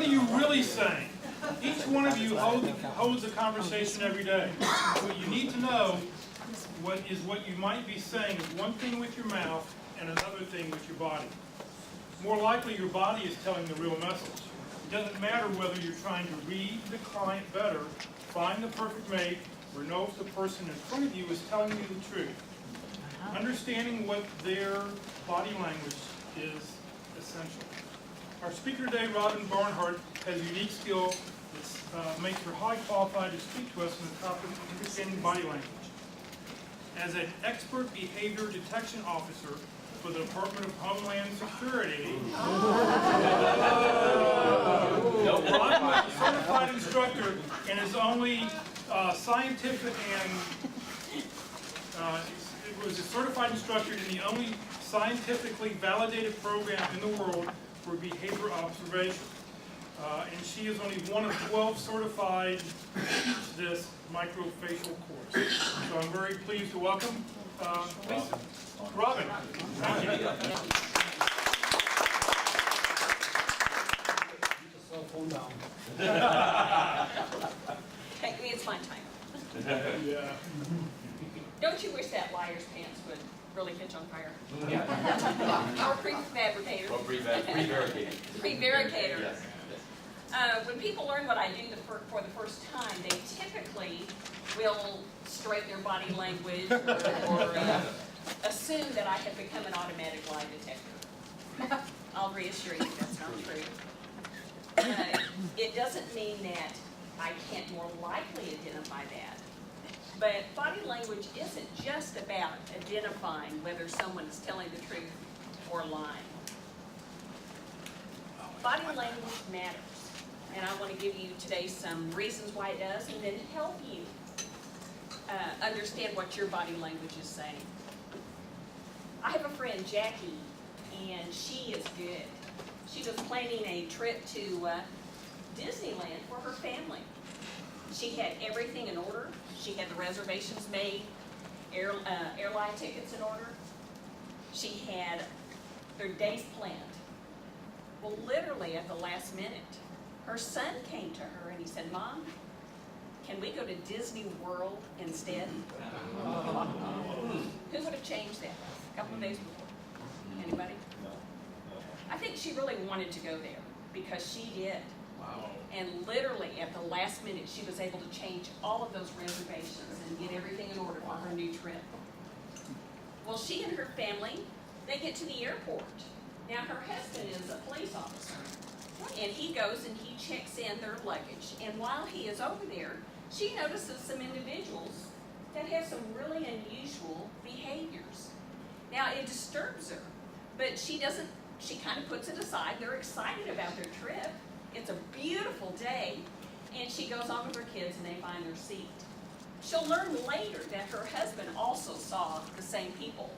are you really saying? Each one of you holds a conversation every day. What you need to know what you might be saying is one thing with your mouth and another thing with your body. More likely your body is telling the real message. It doesn't matter whether you're trying to read the client better, find the perfect mate, or know if the person in front of you is telling you the truth. Understanding what their body language is essential. Our speaker today, Robin Barnhart, has a unique skill that makes her highly qualified to speak to us on the topic of understanding body language. As an expert behavior detection officer for the Department of Homeland Security, Robin was a certified instructor and is only scientific and was a certified instructor in the only scientifically validated program in the world for behavior observation. And she is only one of 12 certified to teach this microfacial course. So I'm very pleased to welcome Lisa. Robin. Thank you. Hey, it's fun time. Yeah. Don't you wish that liar's pants would really catch on fire? Or prefabricator. Or prevaricator. Prevaricator. Yes. When people learn what I do for the first time, they typically will straighten their body language or assume that I have become an automatic lie detector. I'll reassure you that's not true. It doesn't mean that I can't more likely identify that. But body language isn't just about identifying whether someone is telling the truth or lying. Body language matters. And I want to give you today some reasons why it does and then help you understand what your body language is saying. I have a friend, Jackie, and she is good. She was planning a trip to Disneyland for her family. She had everything in order. She had the reservations made, airline tickets in order. She had their days planned. Well, literally at the last minute, her son came to her and he said, "Mom, can we go to Disney World instead?" Who would have changed that a couple of days before? Anybody? I think she really wanted to go there because she did. Wow. And literally at the last minute, she was able to change all of those reservations and get everything in order for her new trip. Well, she and her family, they get to the airport. Now, her husband is a police officer, and he goes and he checks in their luggage. And while he is over there, she notices some individuals that have some really unusual behaviors. Now, it disturbs her, but she kind of puts it aside. They're excited about their trip. It's a beautiful day, and she goes on with her kids and they find their seat. She'll learn later that her husband also saw the same people,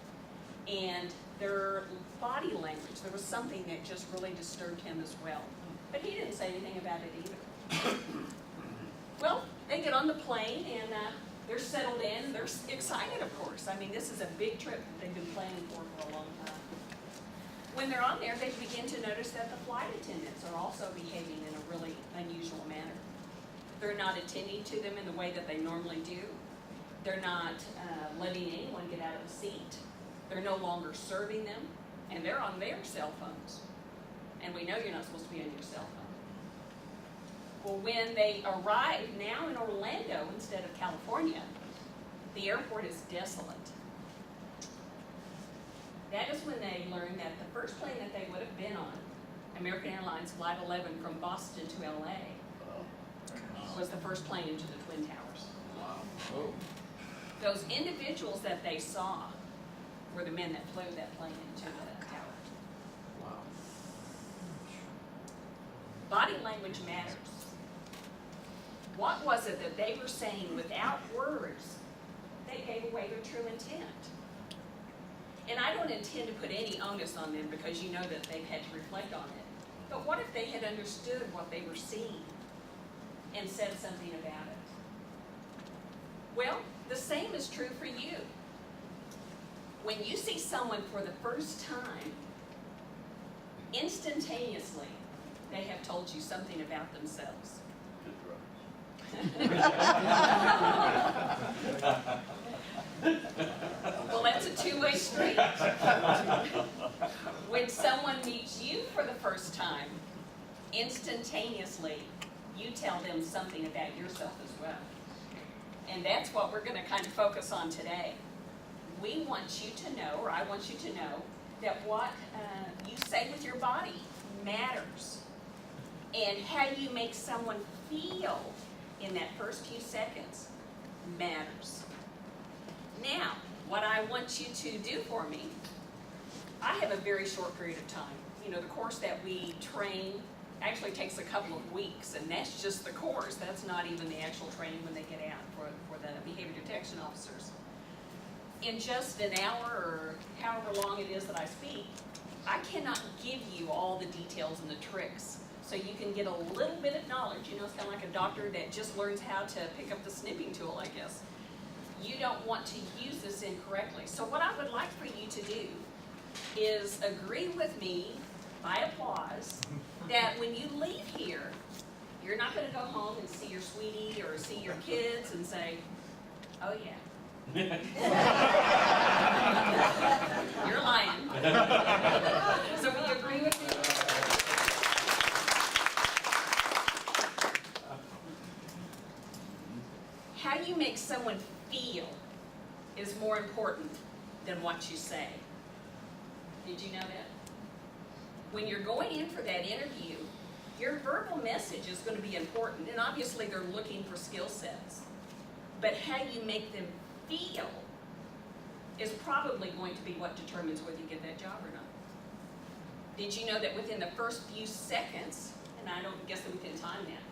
and their body language, there was something that just really disturbed him as well. But he didn't say anything about it either. Well, they get on the plane and they're settled in, and they're excited, of course. I mean, this is a big trip that they've been planning for a long time. When they're on there, they begin to notice that the flight attendants are also behaving in a really unusual manner. They're not attending to them in the way that they normally do. They're not letting anyone get out of the seat. They're no longer serving them, and they're on their cell phones. And we know you're not supposed to be on your cell phone. Well, when they arrive now in Orlando instead of California, the airport is desolate. That is when they learned that the first plane that they would have been on, American Airlines Flight 11 from Boston to LA, was the first plane into the Twin Towers. Wow. Oh. Those individuals that they saw were the men that flew that plane into the tower. Wow. Body language matters. What was it that they were saying without words that gave away their true intent? And I don't intend to put any onus on them because you know that they've had to reflect on it. But what if they had understood what they were seeing and said something about it? Well, the same is true for you. When you see someone for the first time, instantaneously, they have told you something about themselves. Well, that's a two-way street. When someone meets you for the first time, instantaneously, you tell them something about yourself as well. And that's what we're going to kind of focus on today. We want you to know, or I want you to know, that what you say with your body matters. And how you make someone feel in that first few seconds matters. Now, what I want you to do for me, I have a very short period of time. You know, the course that we train actually takes a couple of weeks, and that's just the course. That's not even the actual training when they get out for the behavior detection officers. In just an hour or however long it is that I speak, I cannot give you all the details and the tricks. So you can get a little bit of knowledge. You know, it's kind of like a doctor that just learns how to pick up the snipping tool, I guess. You don't want to use this incorrectly. So what I would like for you to do is agree with me by applause that when you leave here, you're not going to go home and see your sweetie or see your kids and say, oh yeah. You're lying. So will you agree with me? How you make someone feel is more important than what you say. Did you know that? When you're going in for that interview, your verbal message is going to be important, and obviously they're looking for skill sets. But how you make them feel is probably going to be what determines whether you get that job or not. Did you know that within the first few seconds, and I don't guess that we can time that,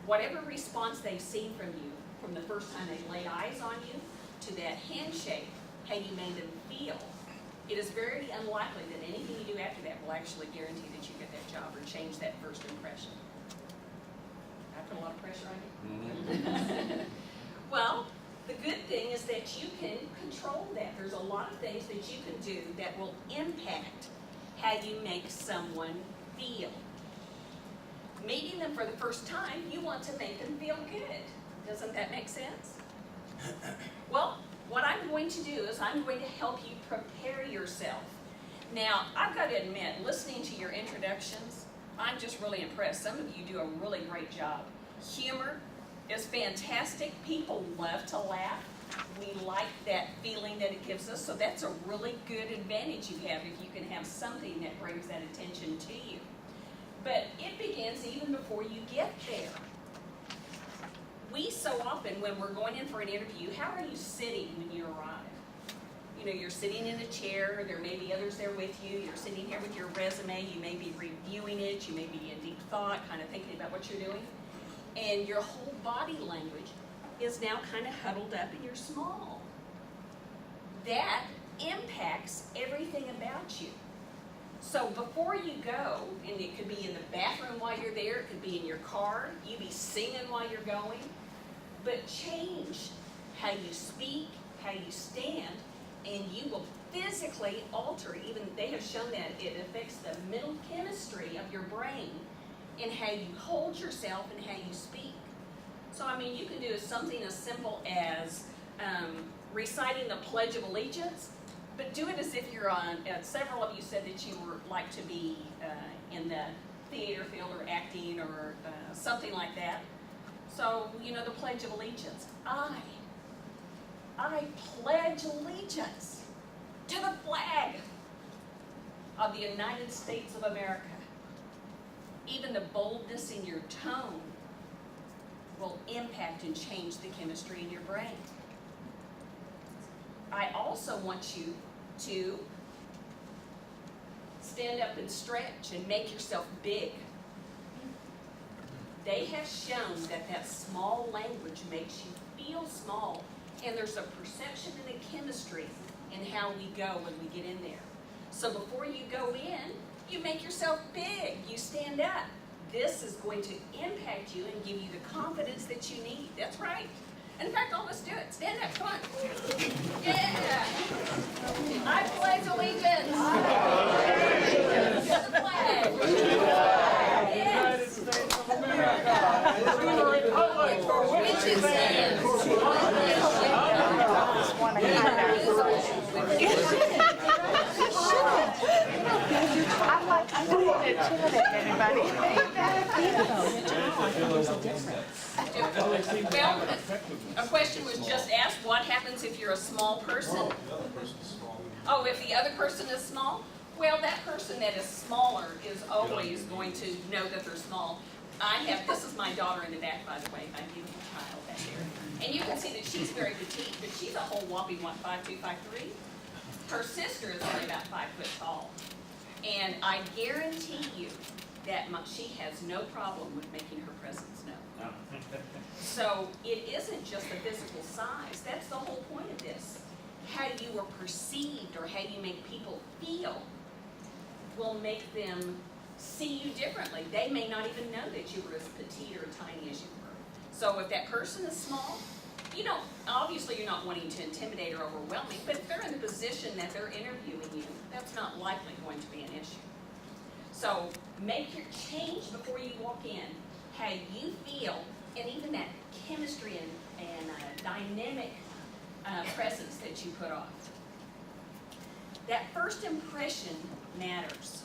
whatever response they've seen from you, from the first time they laid eyes on you to that handshake, how you made them feel, it is very unlikely that anything you do after that will actually guarantee that you get that job or change that first impression. I put a lot of pressure on you. Well, the good thing is that you can control that. There's a lot of things that you can do that will impact how you make someone feel. Meeting them for the first time, you want to make them feel good. Doesn't that make sense? Well, what I'm going to do is I'm going to help you prepare yourself. Now, I've got to admit, listening to your introductions, I'm just really impressed. Some of you do a really great job. Humor is fantastic. People love to laugh. We like that feeling that it gives us, so that's a really good advantage you have if you can have something that brings that attention to you. But it begins even before you get there. We so often, when we're going in for an interview, how are you sitting when you arrive? You know, you're sitting in a chair, there may be others there with you, you're sitting here with your resume, you may be reviewing it, you may be in deep thought, kind of thinking about what you're doing, and your whole body language is now kind of huddled up and you're small. That impacts everything about you. So before you go, and it could be in the bathroom while you're there, it could be in your car, you be singing while you're going, but change how you speak, how you stand, and you will physically alter, even they have shown that it affects the mental chemistry of your brain in how you hold yourself and how you speak. So I mean, you can do something as simple as reciting the Pledge of Allegiance, but do it as if you're on, several of you said that you would like to be in the theater field or acting or something like that. So, you know, the Pledge of Allegiance. I pledge allegiance to the flag of the United States of America. Even the boldness in your tone will impact and change the chemistry in your brain. I also want you to stand up and stretch and make yourself big. They have shown that that small language makes you feel small, and there's a perception and a chemistry in how we go when we get in there. So before you go in, you make yourself big, you stand up. This is going to impact you and give you the confidence that you need. That's right. In fact, all of us do it. Stand up, come on. Yeah. I pledge allegiance to the flag. Well, a question was just asked, what happens if you're a small person? Oh, if the other person is small? Well, that person that is smaller is always going to know that they're small. This is my daughter in the back, by the way, my beautiful child back there. And you can see that she's very petite, but she's a whole whopping, 5'2", 5'3". Her sister is only about 5 foot tall. And I guarantee you that she has no problem with making her presence known. So it isn't just the physical size, that's the whole point of this. How you are perceived or how you make people feel will make them see you differently. They may not even know that you were as petite or tiny as you were. So if that person is small, obviously you're not wanting to intimidate or overwhelming, but if they're in the position that they're interviewing you, that's not likely going to be an issue. So make your change before you walk in, how you feel, and even that chemistry and dynamic presence that you put off. That first impression matters.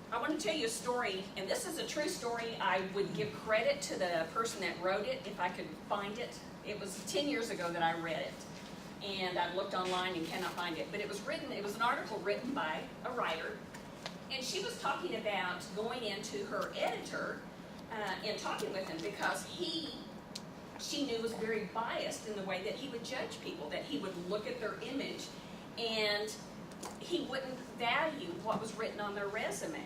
I want to tell you a story, and this is a true story. I would give credit to the person that wrote it if I could find it. It was 10 years ago that I read it, and I've looked online and cannot find it. But it was an article written by a writer, and she was talking about going into her editor and talking with him because she knew was very biased in the way that he would judge people, that he would look at their image and he wouldn't value what was written on their resume.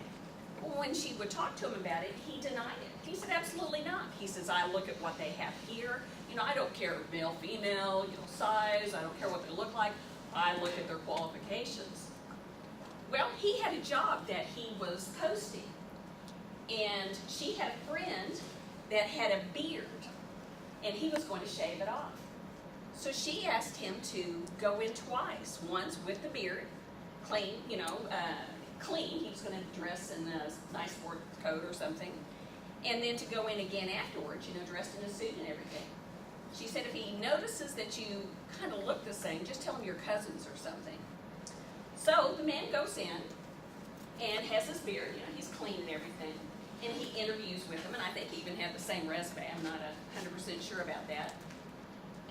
When she would talk to him about it, he denied it. He said, absolutely not. He says, I look at what they have here. I don't care male, female, size. I don't care what they look like. I look at their qualifications. Well, he had a job that he was posting. And she had a friend that had a beard. And he was going to shave it off. So she asked him to go in twice. Once with the beard, clean, clean. He was going to dress in a nice sport coat or something. And then to go in again afterwards, dressed in a suit and everything. She said, if he notices that you kind of look the same, just tell him you're cousins or something. So the man goes in and has his beard, he's clean and everything. And he interviews with him, and I think he even had the same resume. I'm not 100% sure about that.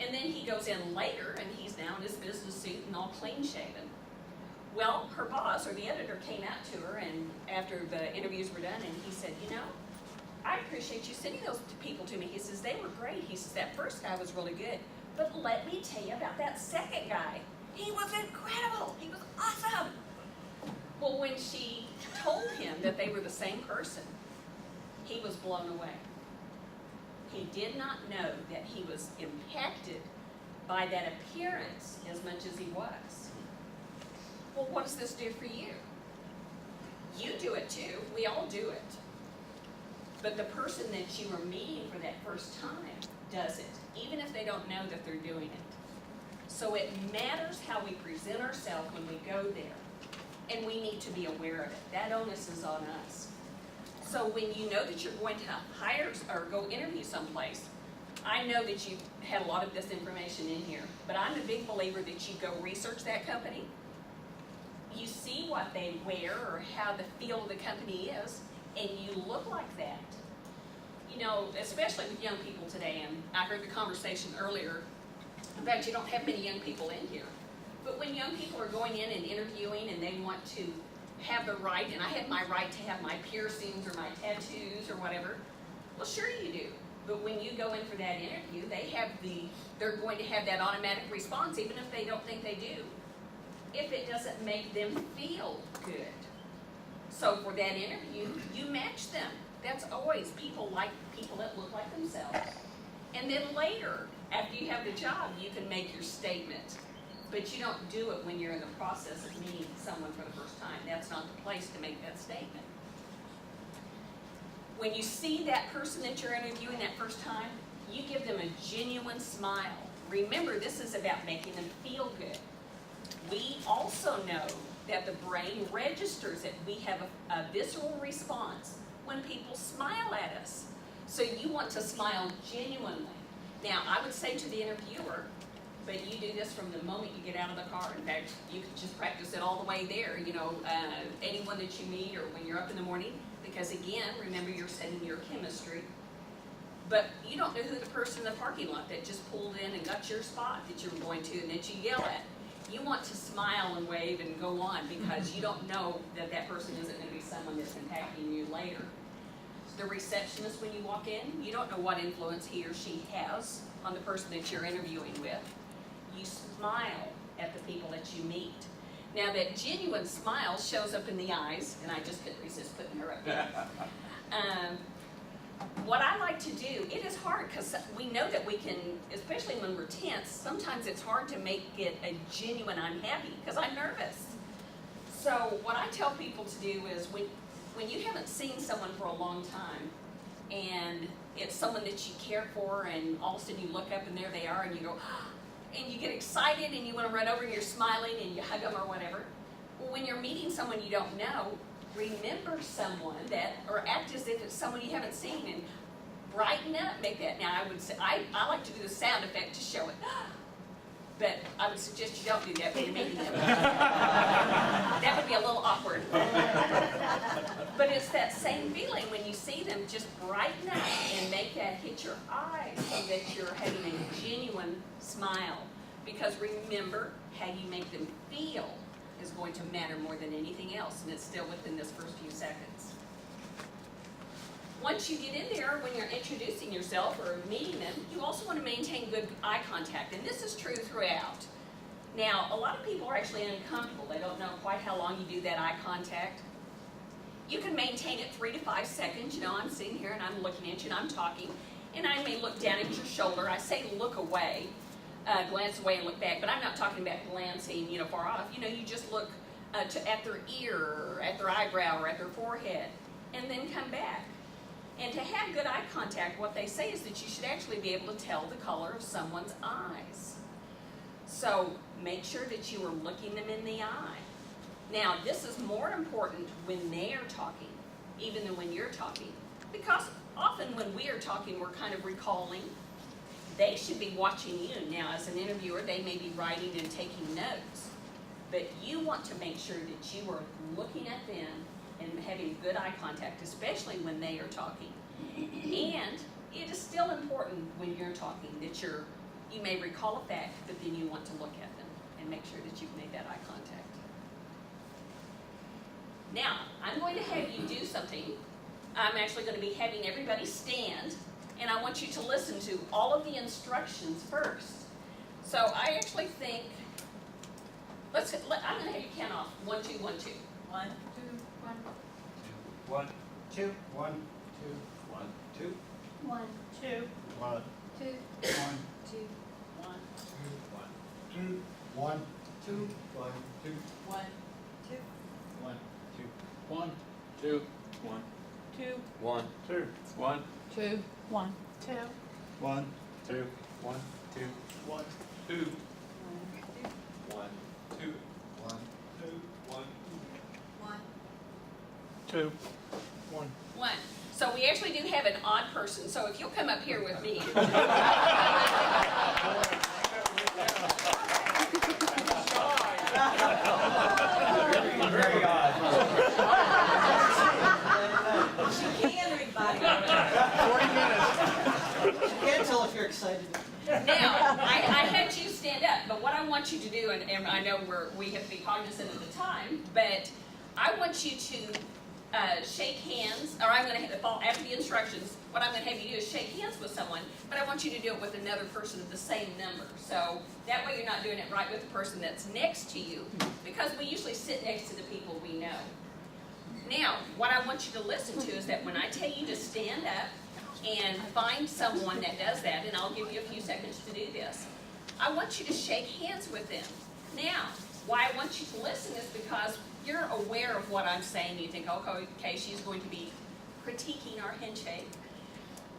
And then he goes in later, and he's now in his business suit and all clean shaven. Well, her boss, or the editor, came out to her, and after the interviews were done, and he said, I appreciate you sending those people to me. He says, they were great. He says, that first guy was really good. But let me tell you about that second guy. He was incredible. He was awesome. Well, when she told him that they were the same person, he was blown away. He did not know that he was impacted by that appearance as much as he was. Well, what does this do for you? You do it too. We all do it. But the person that you are meeting for that first time does it, even if they don't know that they're doing it. So it matters how we present ourselves when we go there, and we need to be aware of it. That onus is on us. So when you know that you're going to hire or go interview someplace, I know that you've had a lot of this information in here, but I'm a big believer that you go research that company. You see what they wear or how the feel of the company is, and you look like that. Especially with young people today, and I heard the conversation earlier. In fact, you don't have many young people in here. But when young people are going in and interviewing and they want to have the right, and I have my right to have my piercings or my tattoos or whatever, well, sure you do. But when you go in for that interview, they're going to have that automatic response, even if they don't think they do, if it doesn't make them feel good. So for that interview, you match them. That's always, people like people that look like themselves. And then later, after you have the job, you can make your statement. But you don't do it when you're in the process of meeting someone for the first time. That's not the place to make that statement. When you see that person that you're interviewing that first time, you give them a genuine smile. Remember, this is about making them feel good. We also know that the brain registers it. We have a visceral response when people smile at us. So you want to smile genuinely. Now, I would say to the interviewer, but you do this from the moment you get out of the car. In fact, you could just practice it all the way there, anyone that you meet or when you're up in the morning, because again, remember you're setting your chemistry. But you don't know who the person in the parking lot that just pulled in and got your spot that you were going to and that you yell at. You want to smile and wave and go on because you don't know that that person isn't going to be someone that's impacting you later. The receptionist, when you walk in, you don't know what influence he or she has on the person that you're interviewing with. You smile at the people that you meet. Now that genuine smile shows up in the eyes, and I just couldn't resist putting her up there. What I like to do, it is hard because we know that we can, especially when we're tense, sometimes it's hard to make it a genuine I'm happy because I'm nervous. So what I tell people to do is when you haven't seen someone for a long time and it's someone that you care for and all of a sudden you look up and there they are and you go, and you get excited and you want to run over and you're smiling and you hug them or whatever. Well, when you're meeting someone you don't know, remember someone that, or act as if it's someone you haven't seen and brighten up, make that. Now I would say, I like to do the sound effect to show it. But I would suggest you don't do that when you're meeting them. That would be a little awkward. But it's that same feeling when you see them, just brighten up and make that hit your eyes so that you're having a genuine smile. Because remember, how you make them feel is going to matter more than anything else, and it's still within this first few seconds. Once you get in there, when you're introducing yourself or meeting them, you also want to maintain good eye contact, and this is true throughout. Now, a lot of people are actually uncomfortable. They don't know quite how long you do that eye contact. You can maintain it 3 to 5 seconds. I'm sitting here and I'm looking at you and I'm talking, and I may look down at your shoulder. I say look away, glance away and look back, but I'm not talking about glancing, far off. You just look at their ear, or at their eyebrow, or at their forehead, and then come back. And to have good eye contact, what they say is that you should actually be able to tell the color of someone's eyes. So make sure that you are looking them in the eye. Now, this is more important when they are talking, even than when you're talking, because often when we are talking, we're kind of recalling. They should be watching you. Now, as an interviewer, they may be writing and taking notes, but you want to make sure that you are looking at them and having good eye contact, especially when they are talking. And it is still important when you're talking that you may recall a fact, but then you want to look at them and make sure that you've made that eye contact. Now, I'm going to have you do something. I'm actually going to be having everybody stand, and I want you to listen to all of the instructions first. So I actually think, I'm going to have you count off 1, 2, 1, 2. 1, 2, 1. 1, 2, 1, 1, 2, 1, 2, 1, 2, 1, 2, 1, 2, 1, 2, 1, 2, 1, 2, 1, 1, 2, 1, 2, 1, 2, 1, 2, 1, 2, 1, 2, 1, 2, 1, 2, 2, 1, 2, 1, 1. 2, 1. 1. So we actually do have an odd person, so if you'll come up here with me. Very odd. She can read body. 40 minutes. You can't tell if you're excited. Now, I had you stand up, but what I want you to do, and I know we have to be cognizant of the time, but I want you to shake hands, or I'm going to follow after the instructions. What I'm going to have you do is shake hands with someone, but I want you to do it with another person of the same number. So that way you're not doing it right with the person that's next to you, because we usually sit next to the people we know. Now, what I want you to listen to is that when I tell you to stand up and find someone that does that, and I'll give you a few seconds to do this, I want you to shake hands with them. Now, why I want you to listen is because you're aware of what I'm saying. You think, okay, she's going to be critiquing our handshake,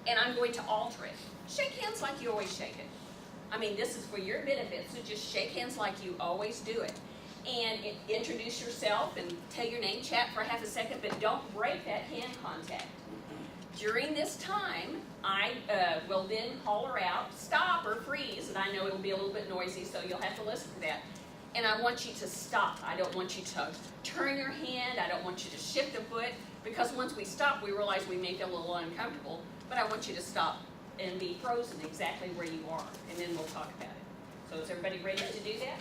and I'm going to alter it. Shake hands like you always shake it. I mean, this is for your benefit, so just shake hands like you always do it. And introduce yourself and tell your name, chat for half a second, but don't break that hand contact. During this time, I will then call her out, stop or freeze, and I know it'll be a little bit noisy, so you'll have to listen for that. And I want you to stop. I don't want you to turn your hand. I don't want you to shift a foot, because once we stop, we realize we may feel a little uncomfortable, but I want you to stop and be frozen exactly where you are, and then we'll talk about it. So is everybody ready to do that?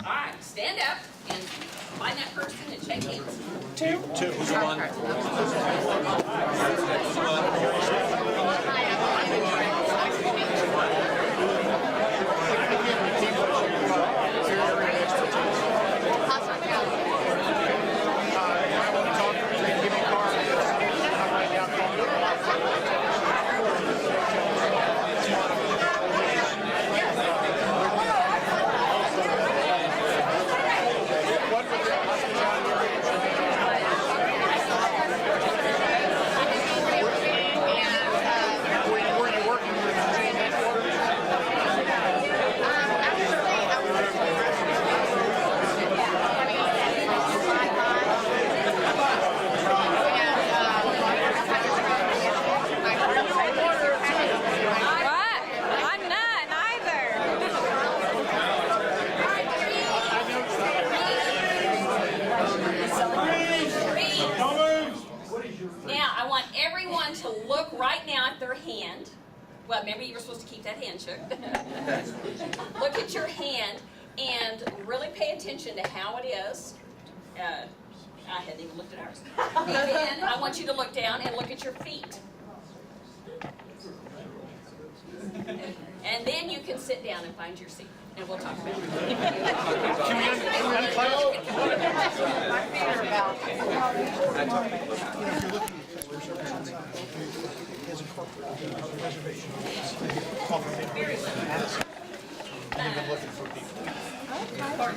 All right, stand up and find that person and shake hands. Two. Who's on? Well, maybe you were supposed to keep that hand shook. Look at your hand and really pay attention to how it is. I hadn't even looked at ours. And then I want you to look down and look at your feet. And then you can sit down and find your seat, and we'll talk about it. Can we unplug? My feet are about.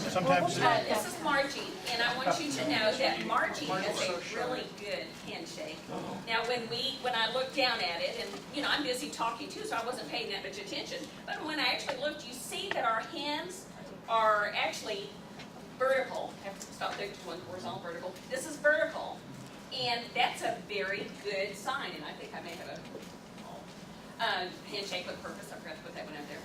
Sometimes This is Margie, and I want you to know that Margie has a really good handshake. Now, when I looked down at it, and I'm busy talking too, so I wasn't paying that much attention. But when I actually looked, you see that our hands are actually vertical. I have to stop there, one horizontal, vertical. This is vertical, and that's a very good sign. And I think I may have a handshake with purpose. I forgot to put that one up there.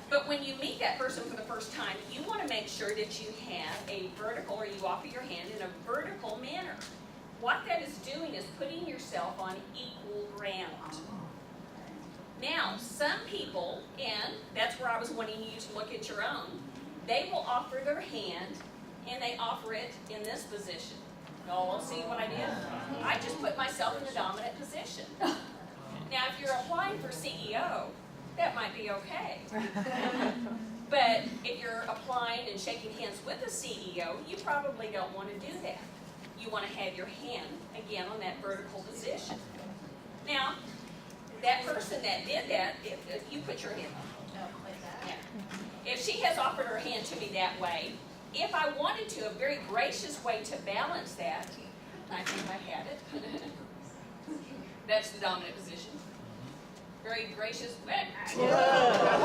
But when you meet that person for the first time, you want to make sure that you have a vertical, or you offer your hand in a vertical manner. What that is doing is putting yourself on equal ground. Now, some people, and that's where I was wanting you to look at your own, they will offer their hand, and they offer it in this position. Y'all will see what I did? I just put myself in the dominant position. Now, if you're applying for CEO, that might be okay. But if you're applying and shaking hands with the CEO, you probably don't want to do that. You want to have your hand, again, on that vertical position. Now, that person that did that, if you put your hand on, yeah. If she has offered her hand to me that way, if I wanted to, a very gracious way to balance that, I think I had it. That's the dominant position. Very gracious way. Very gracious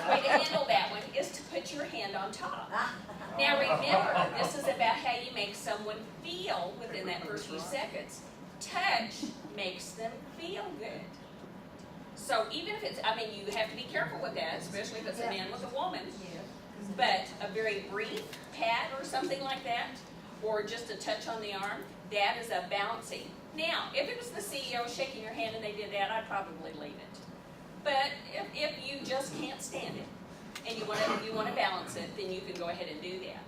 way to handle that one is to put your hand on top. Now remember, this is about how you make someone feel within that first few seconds. Touch makes them feel good. So even if it's, you have to be careful with that, especially if it's a man with a woman. But a very brief pat or something like that, or just a touch on the arm, that is a balancing. Now, if it was the CEO shaking your hand and they did that, I'd probably leave it. But if you just can't stand it and you want to balance it, then you can go ahead and do that.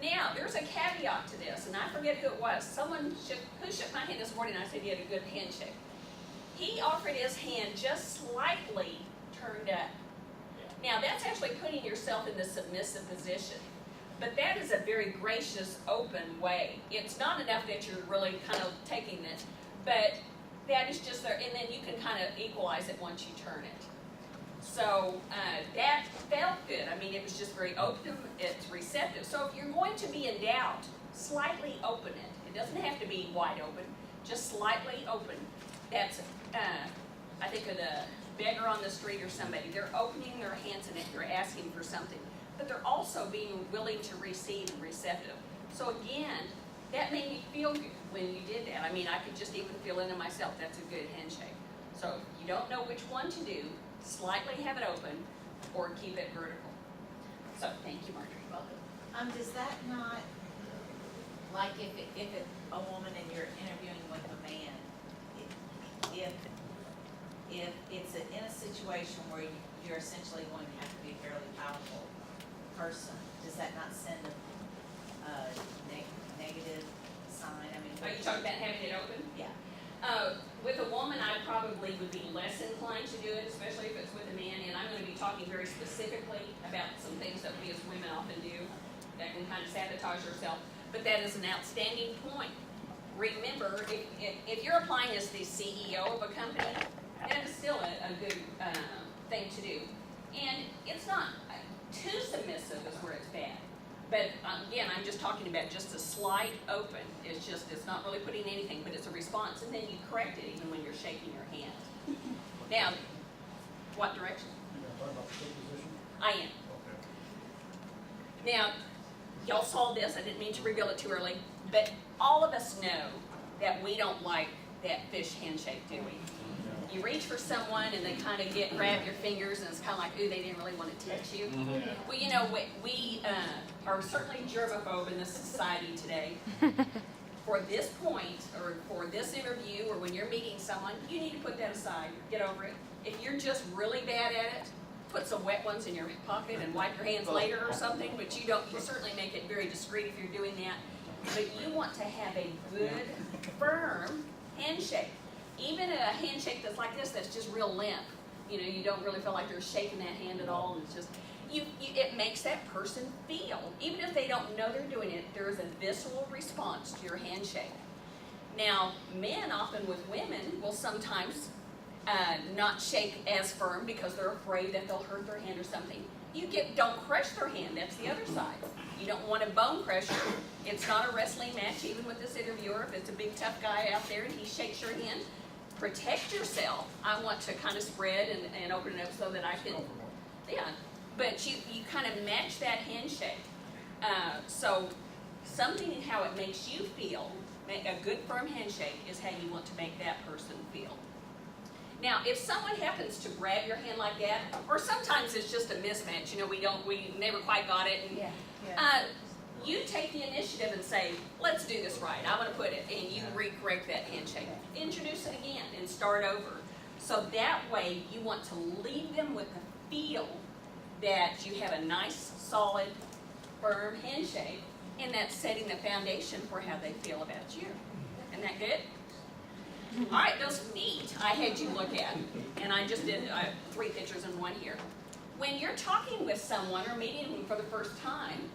Now, there's a caveat to this, and I forget who it was. Someone who shook my hand this morning, and I said he had a good handshake. He offered his hand just slightly turned up. Now, that's actually putting yourself in the submissive position. But that is a very gracious, open way. It's not enough that you're really kind of taking it, but that is just there, and then you can kind of equalize it once you turn it. So that felt good. It was just very open, it's receptive. So if you're going to be in doubt, slightly open it. It doesn't have to be wide open, just slightly open. That's, I think of the beggar on the street or somebody. They're opening their hands and they're asking for something. But they're also being willing to receive and receptive. So again, that made me feel good when you did that. I mean, I could just even feel it in myself. That's a good handshake. So if you don't know which one to do, slightly have it open or keep it vertical. So thank you, Marjorie. Welcome. Does that not, like if a woman and you're interviewing with a man, if it's in a situation where you're essentially going to have to be a fairly powerful person, does that not send a negative sign? I mean, Are you talking about having it open? yeah. With a woman, I probably would be less inclined to do it, especially if it's with a man, and I'm going to be talking very specifically about some things that we as women often do that can kind of sabotage yourself, but that is an outstanding point. Remember, if you're applying as the CEO of a company, that is still a good thing to do. And it's not too submissive is where it's bad. But again, I'm just talking about just a slight open. It's not really putting anything, but it's a response, and then you correct it even when you're shaking your hand. Now, what direction? I am. Now, y'all saw this. I didn't mean to reveal it too early, but all of us know that we don't like that fish handshake, do we? You reach for someone and they kind of grab your fingers and it's kind of like, ooh, they didn't really want to touch you. Well, you know, we are certainly germaphobe in this society today. For this point, or for this interview, or when you're meeting someone, you need to put that aside. Get over it. If you're just really bad at it, put some wet ones in your pocket and wipe your hands later or something, but you certainly make it very discreet if you're doing that. But you want to have a good, firm handshake. Even a handshake that's like this, that's just real limp. You know, you don't really feel like they're shaking that hand at all. And it's just, it makes that person feel. Even if they don't know they're doing it, there is a visceral response to your handshake. Now, men often with women will sometimes not shake as firm because they're afraid that they'll hurt their hand or something. Don't crush their hand, that's the other side. You don't want a bone crusher. It's not a wrestling match, even with this interviewer. If it's a big tough guy out there and he shakes your hand, protect yourself. I want to kind of spread and open it up so that I can, yeah. But you kind of match that handshake. So something in how it makes you feel, a good firm handshake is how you want to make that person feel. Now, if someone happens to grab your hand like that, or sometimes it's just a mismatch, you know, we never quite got it, and you take the initiative and say, let's do this right, I'm going to put it, and you recorrect that handshake. Introduce it again and start over. So that way, you want to leave them with the feel that you have a nice, solid, firm handshake, and that's setting the foundation for how they feel about you. Isn't that good? All right, those feet I had you look at, and I just did 3 pictures in one here. When you're talking with someone or meeting them for the first time,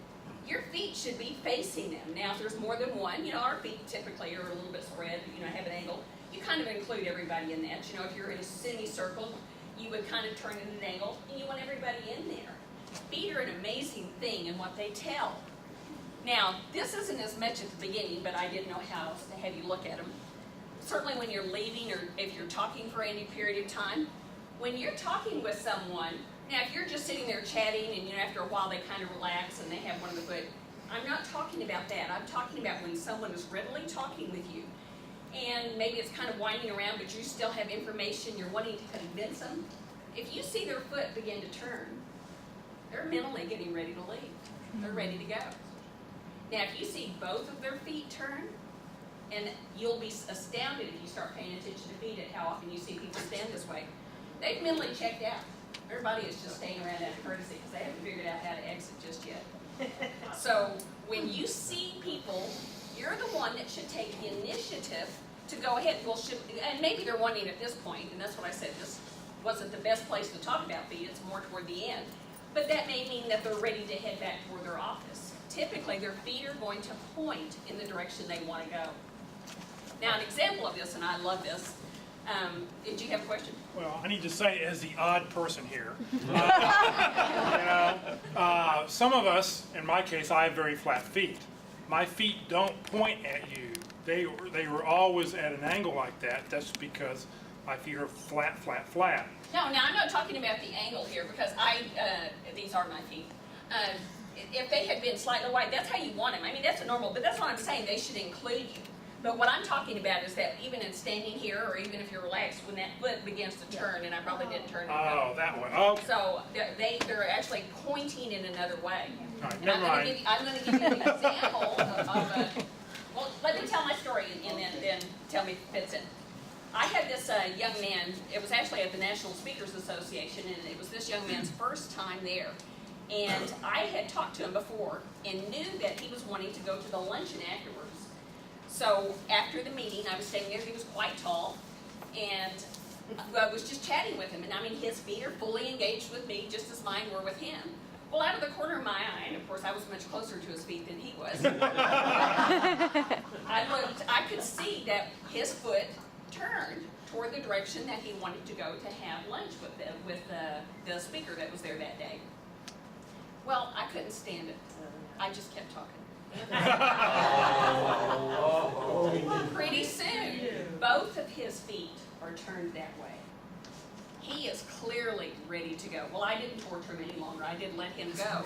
your feet should be facing them. Now, if there's more than one, you know, our feet typically are a little bit spread, you know, have an angle. You kind of include everybody in that. You know, if you're in a semicircle, you would kind of turn it at an angle, and you want everybody in there. Feet are an amazing thing in what they tell. Now, this isn't as much at the beginning, but I didn't know how else to have you look at them. Certainly when you're leaving or if you're talking for any period of time, when you're talking with someone, now if you're just sitting there chatting and you know after a while they kind of relax and they have one of the foot, I'm not talking about that. I'm talking about when someone is readily talking with you and maybe it's kind of winding around but you still have information you're wanting to convince them. If you see their foot begin to turn, they're mentally getting ready to leave. They're ready to go. Now if you see both of their feet turn, and you'll be astounded if you start paying attention to feet at how often you see people stand this way. They've mentally checked out. Their body is just staying around out of courtesy because they haven't figured out how to exit just yet. So when you see people, you're the one that should take the initiative to go ahead. And maybe they're wanting at this point, and that's what I said, this wasn't the best place to talk about feet, it's more toward the end. But that may mean that they're ready to head back toward their office. Typically, their feet are going to point in the direction they want to go. Now, an example of this, and I love this, did you have a question? Well, I need to say, as the odd person here, some of us, in my case, I have very flat feet. My feet don't point at you. They were always at an angle like that. That's because my feet are flat, flat, flat. No, now I'm not talking about the angle here because these are my feet. if they had been slightly wide, that's how you want them. I mean, that's a normal, but that's what I'm saying, they should include you. But what I'm talking about is that even in standing here, or even if you're relaxed, when that foot begins to turn, and I probably didn't turn it Oh, that one, okay. so they're actually pointing in another way. All right, And never mind. I'm gonna give you an example of a, well, let me tell my story and then tell me if it fits in. I had this young man, it was actually at the National Speakers Association, and it was this young man's first time there. And I had talked to him before and knew that he was wanting to go to the luncheon afterwards. So after the meeting, I was standing there, he was quite tall, and I was just chatting with him. And I mean, his feet are fully engaged with me, just as mine were with him. Well, out of the corner of my eye, and of course I was much closer to his feet than he was, I could see that his foot turned toward the direction that he wanted to go to have lunch with the speaker that was there that day. Well, I couldn't stand it. I just kept talking. Pretty soon, both of his feet are turned that way. He is clearly ready to go. Well, I didn't torture him any longer. I didn't let him go.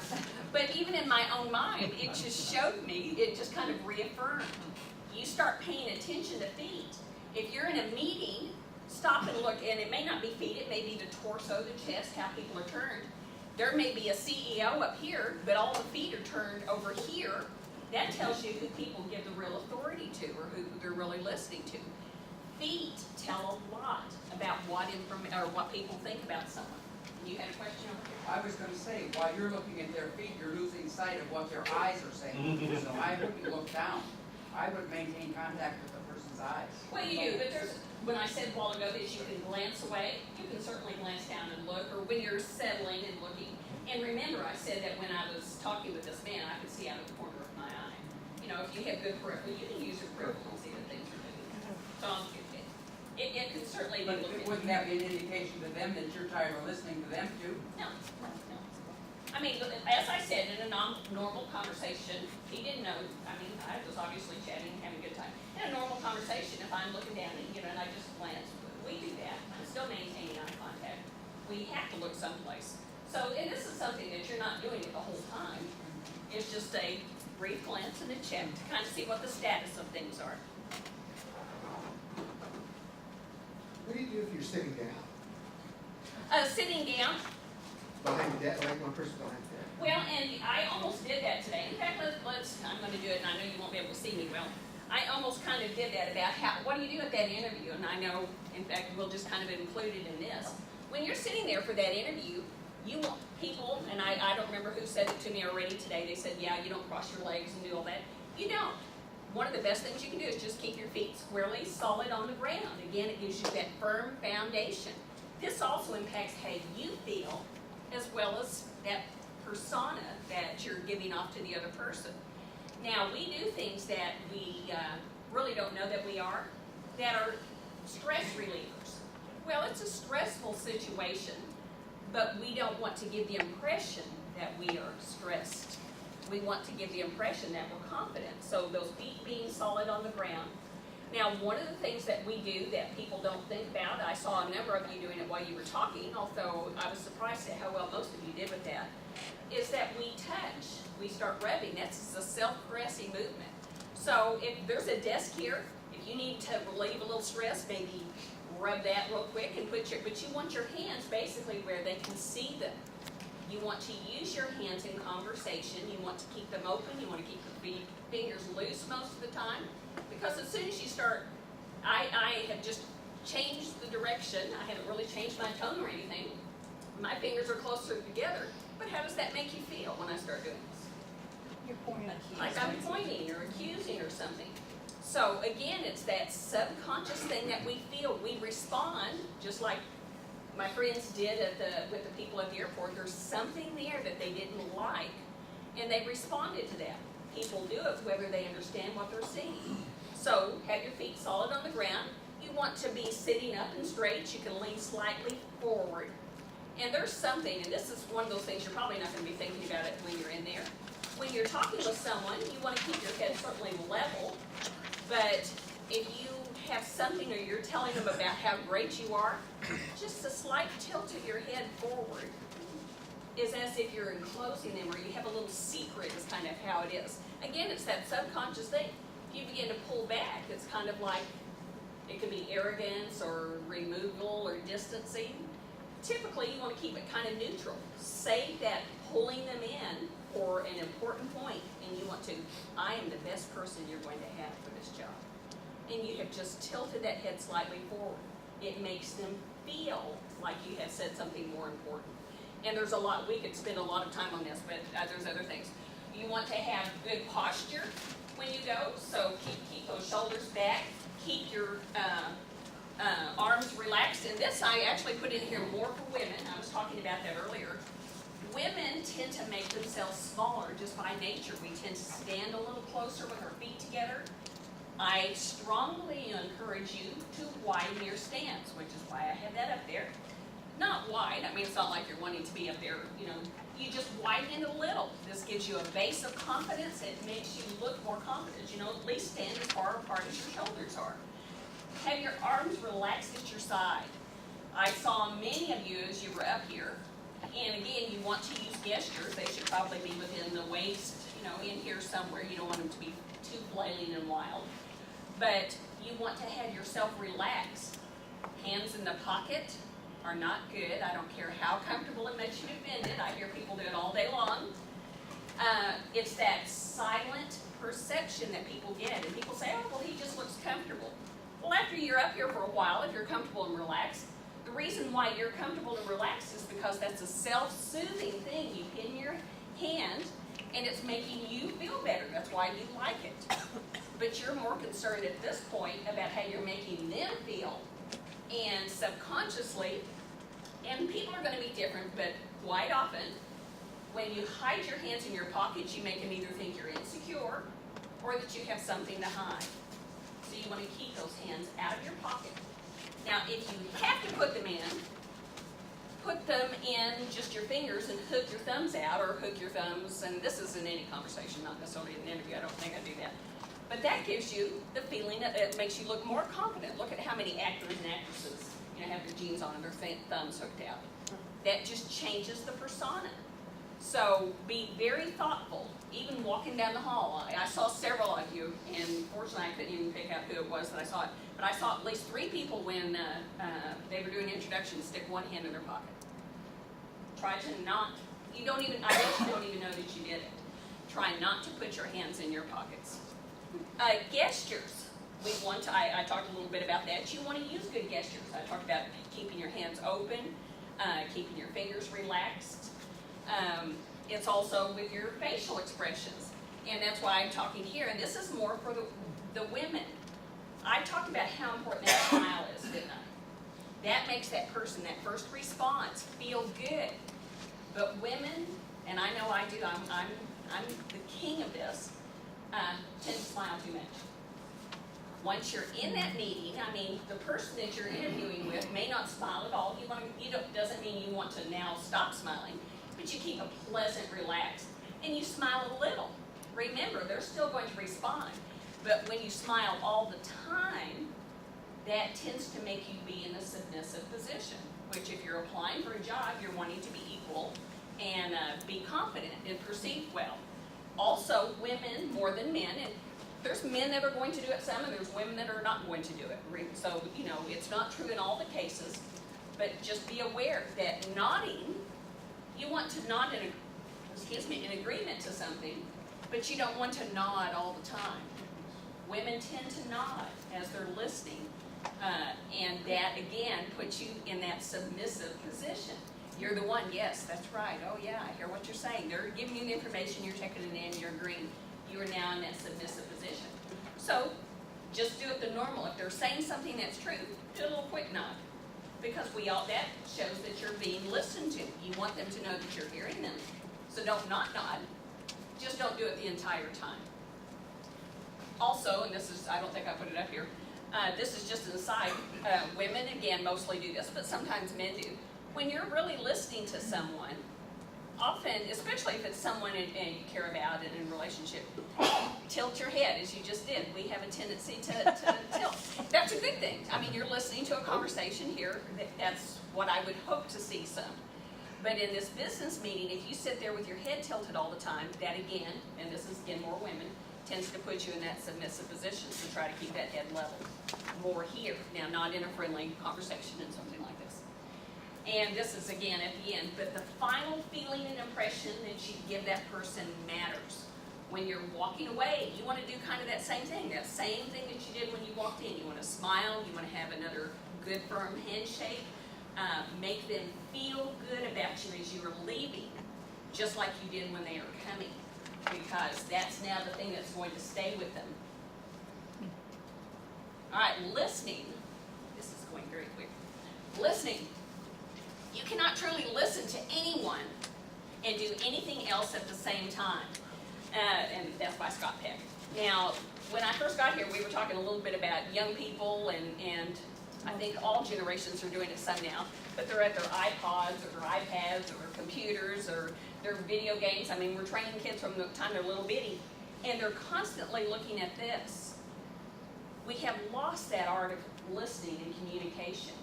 But even in my own mind, it just showed me, it just kind of reaffirmed. You start paying attention to feet. If you're in a meeting, stop and look, and it may not be feet, it may be the torso, the chest, how people are turned. There may be a CEO up here, but all the feet are turned over here. That tells you who people give the real authority to, or who they're really listening to. Feet tell a lot about what people think about someone. You had a question over here? I was gonna say, while you're looking at their feet, you're losing sight of what their eyes are saying. So I wouldn't look down. I would maintain contact with the person's eyes. Well, you do, but when I said a while ago that you can glance away, you can certainly glance down and look, or when you're settling and looking. And remember, I said that when I was talking with this man, I could see out of the corner of my eye. You know, if you have good peripheral, you can use your peripheral and see that things are moving. So it can certainly be But looked at. wouldn't that be an indication to them that you're tired of listening to them too? No. I mean, as I said, in a normal conversation, he didn't know, I mean, I was obviously chatting and having a good time. In a normal conversation, if I'm looking down and, and I just glance, we do that. I'm still maintaining eye contact. We have to look someplace. So, and this is something that you're not doing it the whole time. It's just a brief glance and a check to kind of see what the status of things are. What do you do if you're sitting down? Sitting down, Behind the desk, like one person behind the desk? well, and I almost did that today. In fact, I'm going to do it, and I know you won't be able to see me well. I almost kind of did that about what do you do at that interview? And I know, in fact, we'll just kind of include it in this. When you're sitting there for that interview, you want people, and I don't remember who said it to me already today. They said, yeah, you don't cross your legs and do all that. You don't. One of the best things you can do is just keep your feet squarely solid on the ground. Again, it gives you that firm foundation. This also impacts how you feel, as well as that persona that you're giving off to the other person. Now, we do things that we really don't know that we are, that are stress relievers. Well, it's a stressful situation, but we don't want to give the impression that we are stressed. We want to give the impression that we're confident. So those feet being solid on the ground. Now, one of the things that we do that people don't think about, I saw a number of you doing it while you were talking, although I was surprised at how well most of you did with that, is that we touch. We start rubbing. That's a self-caressing movement. So if there's a desk here, if you need to relieve a little stress, maybe rub that real quick and but you want your hands basically where they can see them. You want to use your hands in conversation. You want to keep them open. You want to keep the fingers loose most of the time. Because as soon as you start, I have just changed the direction. I haven't really changed my tone or anything. My fingers are closer together. But how does that make you feel when I start doing this? You're pointing. Like I'm pointing or accusing or something. So again, it's that subconscious thing that we feel. We respond just like my friends did with the people at the airport. There's something there that they didn't like, and they responded to that. People do it whether they understand what they're seeing. So have your feet solid on the ground. You want to be sitting up and straight. You can lean slightly forward. And there's something, and this is one of those things you're probably not going to be thinking about it when you're in there. When you're talking with someone, you want to keep your head certainly level, but if you have something or you're telling them about how great you are, just a slight tilt of your head forward is as if you're enclosing them, or you have a little secret is kind of how it is. Again, it's that subconscious thing. If you begin to pull back, it's kind of like, it could be arrogance or removal or distancing. Typically, you want to keep it kind of neutral. Say that pulling them in for an important point, and you want to, I am the best person you're going to have for this job. And you have just tilted that head slightly forward. It makes them feel like you have said something more important. And there's a lot, we could spend a lot of time on this, but there's other things. You want to have good posture when you go, so keep those shoulders back, keep your arms relaxed. And this I actually put in here more for women. I was talking about that earlier. Women tend to make themselves smaller just by nature. We tend to stand a little closer with our feet together. I strongly encourage you to widen your stance, which is why I have that up there. Not wide, I mean, it's not like you're wanting to be up there, you know, you just widen it a little. This gives you a base of confidence. It makes you look more confident. You know, at least stand as far apart as your shoulders are. Have your arms relaxed at your side. I saw many of you as you were up here. And again, you want to use gestures. They should probably be within the waist, you know, in here somewhere. You don't want them to be too flailing and wild. But you want to have yourself relaxed. Hands in the pocket are not good. I don't care how comfortable it makes you defend it. I hear people do it all day long. It's that silent perception that people get. And people say, oh, well, he just looks comfortable. Well, after you're up here for a while, if you're comfortable and relaxed, the reason why you're comfortable and relaxed is because that's a self-soothing thing. You pin your hand, and it's making you feel better. That's why you like it. But you're more concerned at this point about how you're making them feel. And subconsciously, and people are going to be different, but quite often, when you hide your hands in your pockets, you make them either think you're insecure or that you have something to hide. So you want to keep those hands out of your pocket. Now, if you have to put them in just your fingers and hook your thumbs out, or hook your thumbs, and this is in any conversation, not necessarily in an interview, I don't think I do that. But that gives you the feeling that it makes you look more confident. Look at how many actors and actresses, you know, have their jeans on and their thumbs hooked out. That just changes the persona. So be very thoughtful, even walking down the hall. I saw several of you, and fortunately I couldn't even pick out who it was that I saw it. But I saw at least 3 people when they were doing introductions stick one hand in their pocket. Try to not, I guess you don't even know that you did it. Try not to put your hands in your pockets. Gestures. I talked a little bit about that. You want to use good gestures. I talked about keeping your hands open, keeping your fingers relaxed. It's also with your facial expressions. And that's why I'm talking here. And this is more for the women. I talked about how important that smile is, didn't I? That makes that person, that first response, feel good. But women, and I know I do, I'm the king of this, tend to smile too much. Once you're in that meeting, I mean, the person that you're interviewing with may not smile at all. Doesn't mean you want to now stop smiling, but you keep a pleasant, relaxed, and you smile a little. Remember, they're still going to respond, but when you smile all the time, that tends to make you be in a submissive position, which if you're applying for a job, you're wanting to be equal and be confident and perceived well. Also, women more than men, and there's men that are going to do it some, and there's women that are not going to do it. So, you know, it's not true in all the cases, but just be aware that nodding, you want to nod in agreement to something, but you don't want to nod all the time. Women tend to nod as they're listening, and that, again, puts you in that submissive position. You're the one, yes, that's right, oh yeah, I hear what you're saying. They're giving you the information, you're taking it in, you're agreeing. You are now in that submissive position. So, just do it the normal. If they're saying something that's true, do a little quick nod. Because that shows that you're being listened to. You want them to know that you're hearing them. So don't not nod. Just don't do it the entire time. Also, and this is, I don't think I put it up here, this is just an aside. Women, again, mostly do this, but sometimes men do. When you're really listening to someone, often, especially if it's someone and you care about and in a relationship, tilt your head as you just did. We have a tendency to tilt. That's a good thing. I mean, you're listening to a conversation here. That's what I would hope to see some. But in this business meeting, if you sit there with your head tilted all the time, that again, and this is again more women, tends to put you in that submissive position to try to keep that head level. More here, now not in a friendly conversation and something like this. And this is again at the end, but the final feeling and impression that you give that person matters. When you're walking away, you want to do kind of that same thing that you did when you walked in. You want to smile, you want to have another good firm handshake, make them feel good about you as you are leaving, just like you did when they are coming, because that's now the thing that's going to stay with them. All right, listening. This is going very quick. Listening. You cannot truly listen to anyone and do anything else at the same time. And that's by Scott Peck. Now, when I first got here, we were talking a little bit about young people, and I think all generations are doing it some now, but they're at their iPods or their iPads or their computers or their video games. I mean, we're training kids from the time they're little bitty, and they're constantly looking at this. We have lost that art of listening and communication.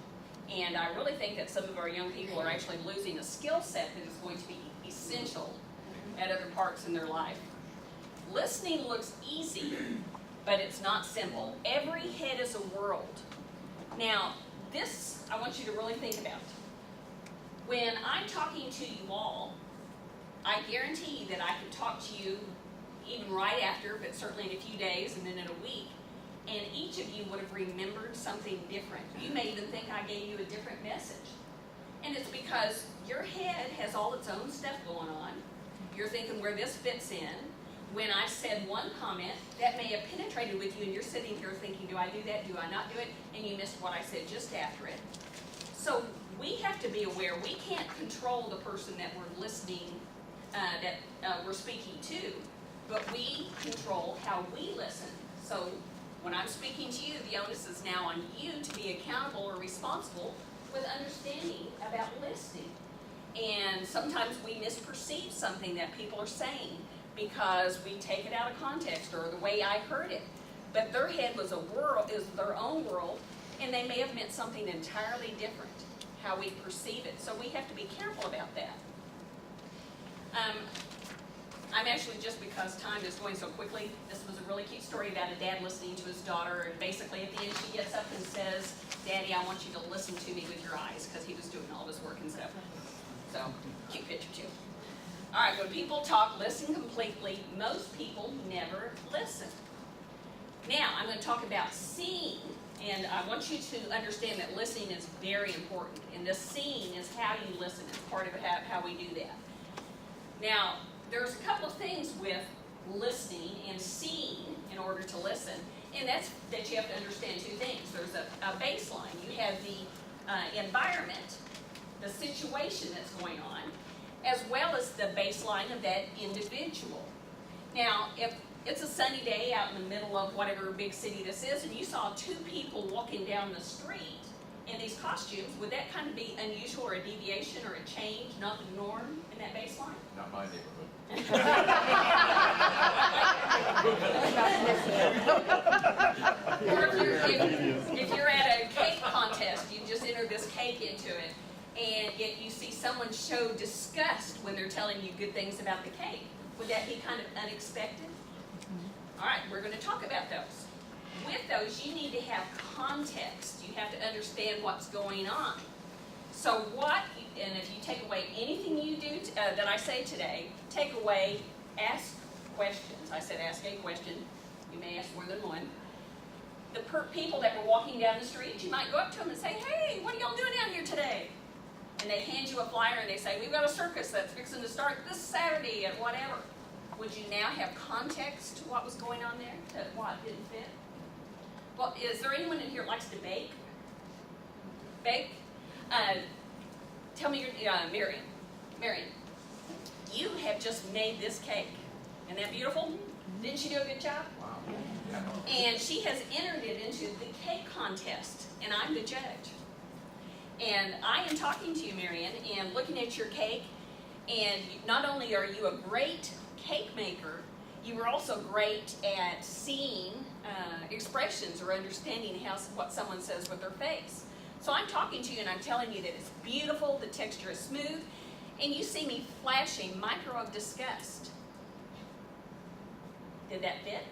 And I really think that some of our young people are actually losing a skill set that is going to be essential at other parts in their life. Listening looks easy, but it's not simple. Every head is a world. Now, this I want you to really think about. When I'm talking to you all, I guarantee that I could talk to you even right after, but certainly in a few days and then in a week, and each of you would have remembered something different. You may even think I gave you a different message. And it's because your head has all its own stuff going on. You're thinking where this fits in. When I said one comment, that may have penetrated with you, and you're sitting here thinking, do I do that? Do I not do it? And you missed what I said just after it. So we have to be aware. We can't control the person that we're listening, we're speaking to, but we control how we listen. So when I'm speaking to you, the onus is now on you to be accountable or responsible with understanding about listening. And sometimes we misperceive something that people are saying because we take it out of context or the way I heard it. But their head was is their own world, and they may have meant something entirely different, how we perceive it. So we have to be careful about that. I'm actually, just because time is going so quickly, this was a really cute story about a dad listening to his daughter, and basically at the end she gets up and says, Daddy, I want you to listen to me with your eyes, because he was doing all his work and stuff. So, cute picture too. All right, when people talk, listen completely. Most people never listen. Now, I'm going to talk about seeing, and I want you to understand that listening is very important, and the seeing is how you listen. It's part of how we do that. Now, there's a couple of things with listening and seeing in order to listen, and that's that you have to understand two things. There's a baseline. You have the environment, the situation that's going on, as well as the baseline of that individual. Now, if it's a sunny day out in the middle of whatever big city this is, and you saw two people walking down the street in these costumes, would that kind of be unusual or a deviation or a change, not the norm in that baseline? Not my neighborhood. Or if you're at a cake contest, you just enter this cake into it, and yet you see someone show disgust when they're telling you good things about the cake. Would that be kind of unexpected? All right, we're going to talk about those. With those, you need to have context. You have to understand what's going on. So and if you take away anything you do that I say today, take away, ask questions. I said ask a question. You may ask more than one. The people that were walking down the street, you might go up to them and say, hey, what are y'all doing out here today? And they hand you a flyer and they say, we've got a circus that's fixing to start this Saturday at whatever. Would you now have context to what was going on there, to what didn't fit? Well, is there anyone in here that likes to bake? Bake? Tell me your, Marion, you have just made this cake. Isn't that beautiful? Didn't she do a good job? Wow. Yeah. And she has entered it into the cake contest, and I'm the judge. And I am talking to you, Marion, and looking at your cake, and not only are you a great cake maker, you were also great at seeing expressions or understanding what someone says with their face. So I'm talking to you and I'm telling you that it's beautiful, the texture is smooth, and you see me flashing micro of disgust. Did that fit?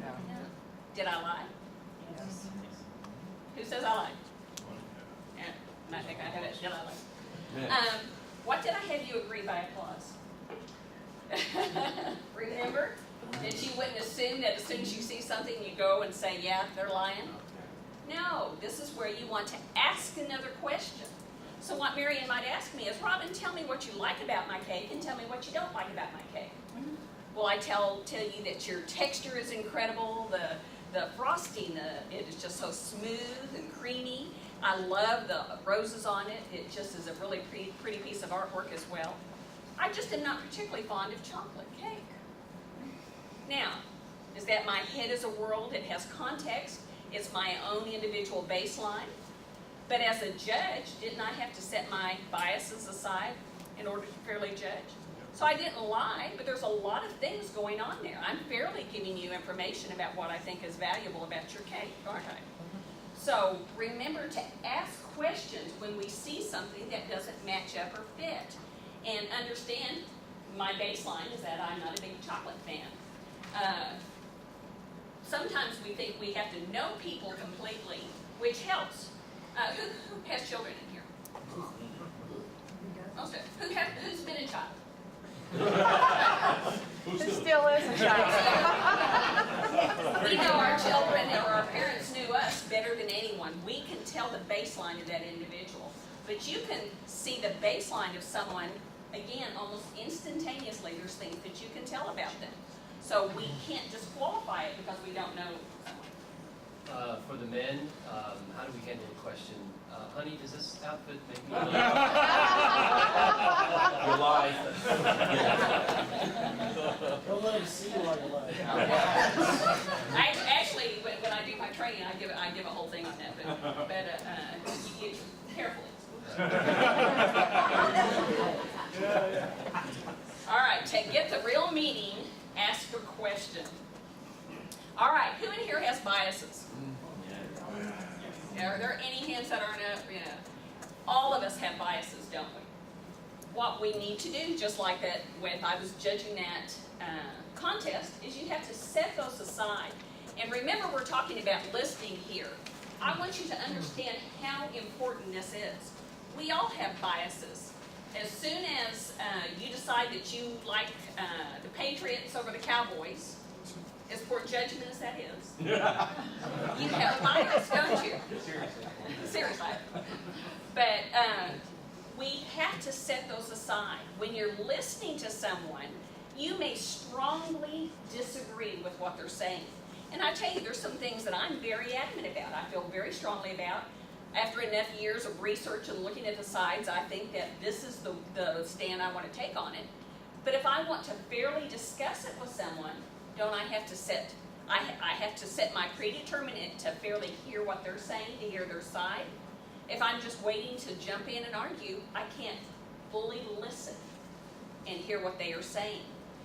No. Did I lie? Yes. Who says I lied? Yeah, I think I had it. Did I lie? What did I have you agree by applause? Remember that you wouldn't assume that as soon as you see something you go and say, yeah, they're lying? No, this is where you want to ask another question. So what Marion might ask me is, Robin, tell me what you like about my cake and tell me what you don't like about my cake. Will I tell you that your texture is incredible, the frosting, it is just so smooth and creamy. I love the roses on it. It just is a really pretty piece of artwork as well. I just am not particularly fond of chocolate cake. Now, is that my head is a world? It has context. It's my own individual baseline. But as a judge, didn't I have to set my biases aside in order to fairly judge? So I didn't lie, but there's a lot of things going on there. I'm fairly giving you information about what I think is valuable about your cake, aren't I? So remember to ask questions when we see something that doesn't match up or fit. And understand my baseline is that I'm not a big chocolate fan. Sometimes we think we have to know people completely, which helps. Who has children in here? Most of it. Who's been a child? Who still is a child? We know our children or our parents knew us better than anyone. We can tell the baseline of that individual. But you can see the baseline of someone, again, almost instantaneously. There's things that you can tell about them. So we can't disqualify it because we don't know someone. For the men, how do we handle the question, honey, does this outfit make me You're lying. Don't let them see you while you're lying. Actually, when I do my training, I give a whole thing on that, but you carefully. All right, to get the real meaning, ask a question. All right, who in here has biases? Are there any hands that aren't up? Yeah. All of us have biases, don't we? What we need to do, just like that when I was judging that contest, is you have to set those aside. And remember, we're talking about listening here. I want you to understand how important this is. We all have biases. As soon as you decide that you like the Patriots over the Cowboys, as poor judgment as that is, you have bias, don't you? Seriously. But we have to set those aside. When you're listening to someone, you may strongly disagree with what they're saying. And I tell you, there's some things that I'm very adamant about. I feel very strongly about. After enough years of research and looking at the sides, I think that this is the stand I want to take on it. But if I want to fairly discuss it with someone, don't I have to set, I have to set my predeterminant to fairly hear what they're saying, to hear their side. If I'm just waiting to jump in and argue, I can't fully listen and hear what they are saying.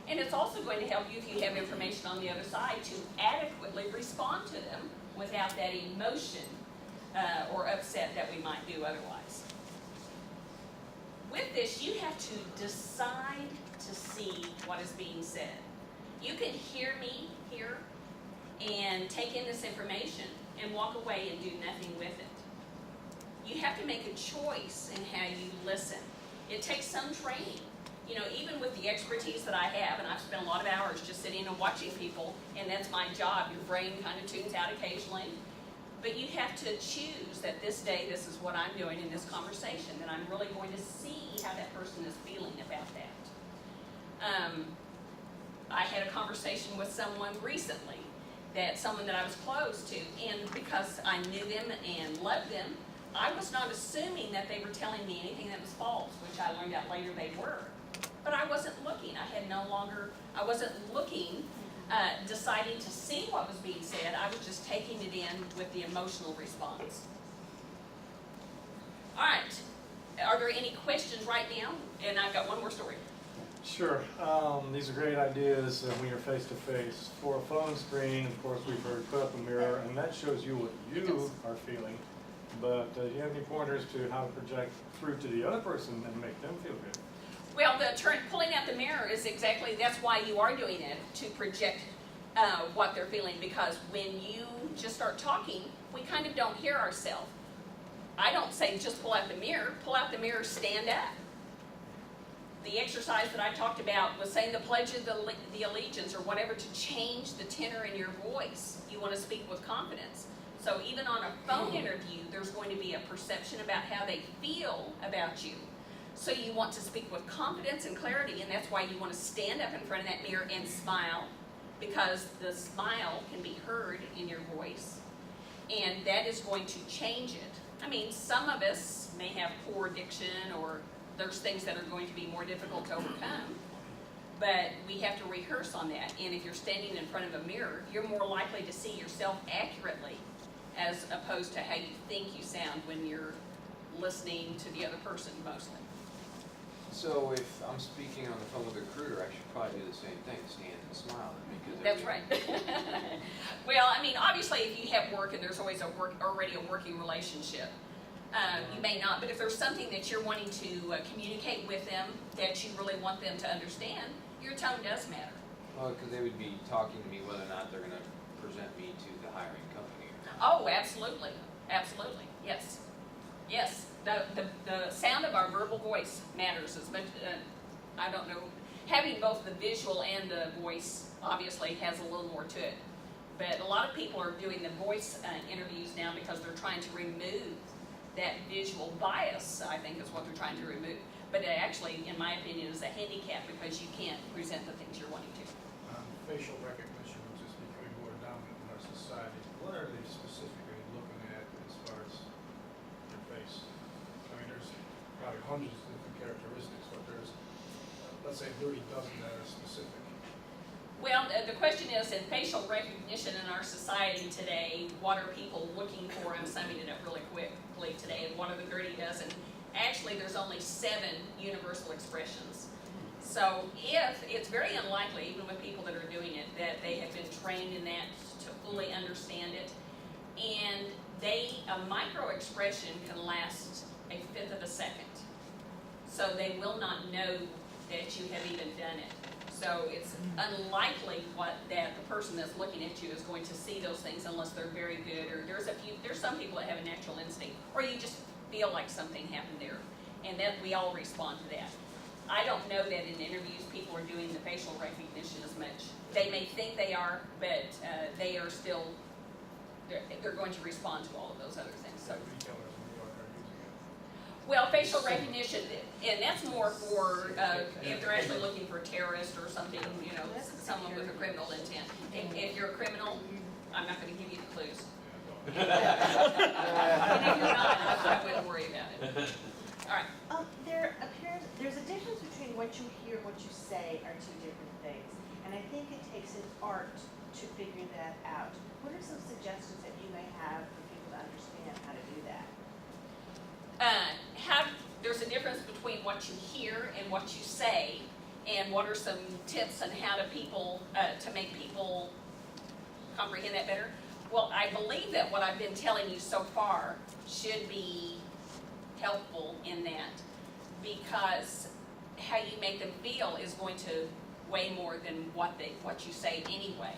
And it's also going to help you if you have information on the other side to adequately respond to them without that emotion or upset that we might do otherwise. With this, you have to decide to see what is being said. You can hear me here and take in this information and walk away and do nothing with it. You have to make a choice in how you listen. It takes some training. You know, even with the expertise that I have, and I've spent a lot of hours just sitting and watching people, and that's my job. Your brain kind of tunes out occasionally. But you have to choose that this day, this is what I'm doing in this conversation, that I'm really going to see how that person is feeling about that. I had a conversation with someone recently, someone that I was close to, and because I knew them and loved them, I was not assuming that they were telling me anything that was false, which I learned out later they were. But I wasn't looking. I wasn't looking, deciding to see what was being said. I was just taking it in with the emotional response. All right. Are there any questions right now? And I've got one more story. Sure. These are great ideas when you're face to face. For a phone screen, of course, we've heard put up a mirror, and that shows you what you are feeling. But do you have any pointers to how to project through to the other person and make them feel good? Well, pulling out the mirror is exactly, that's why you are doing it, to project what they're feeling, because when you just start talking, we kind of don't hear ourselves. I don't say just pull out the mirror, stand up. The exercise that I talked about was saying the Pledge of the Allegiance or whatever to change the tenor in your voice. You want to speak with confidence. So even on a phone interview, there's going to be a perception about how they feel about you. So you want to speak with confidence and clarity, and that's why you want to stand up in front of that mirror and smile, because the smile can be heard in your voice, and that is going to change it. I mean, some of us may have poor diction, or there's things that are going to be more difficult to overcome, but we have to rehearse on that. And if you're standing in front of a mirror, you're more likely to see yourself accurately as opposed to how you think you sound when you're listening to the other person mostly. So if I'm speaking on the phone with a recruiter, I should probably do the same thing, stand and smile. Because That's right. Well, I mean, obviously if you have work and there's always already a working relationship, you may not, but if there's something that you're wanting to communicate with them that you really want them to understand, your tone does matter. Well, because they would be talking to me whether or not they're going to present me to the hiring company. Oh, absolutely, absolutely, yes, yes. The sound of our verbal voice matters as much. I don't know, having both the visual and the voice obviously has a little more to it. But a lot of people are doing the voice interviews now because they're trying to remove that visual bias, I think is what they're trying to remove. But it actually, in my opinion, is a handicap because you can't present the things you're wanting to. Facial recognition, which is becoming more dominant in our society, what are they specifically looking at as far as your face? I mean, there's probably hundreds of different characteristics, but there's, let's say, 30 dozen that are specific. Well, the question is, in facial recognition in our society today, what are people looking for? I'm summing it up really quickly today. And what are the 30 dozen? Actually, there's only 7 universal expressions. So if it's very unlikely, even with people that are doing it, that they have been trained in that to fully understand it. And a micro expression can last a 1/5 of a second. So they will not know that you have even done it. So it's unlikely that the person that's looking at you is going to see those things unless they're very good, or there's some people that have a natural instinct, or you just feel like something happened there, and that we all respond to that. I don't know that in interviews people are doing the facial recognition as much. They may think they are, but they are still, they're going to respond to all of those other things. So. Retailers in New York are using it. Well, facial recognition, and that's more for if they're actually looking for a terrorist or something, you know, someone with a criminal intent. If you're a criminal, I'm not going to give you the clues. And if you're not, I wouldn't worry about it. All right. There's a difference between what you hear and what you say are 2 different things. And I think it takes an art to figure that out. What are some suggestions that you may have for people to understand how to do that? There's a difference between what you hear and what you say, and what are some tips on how to make people comprehend that better? Well, I believe that what I've been telling you so far should be helpful in that, because how you make them feel is going to weigh more than what you say anyway.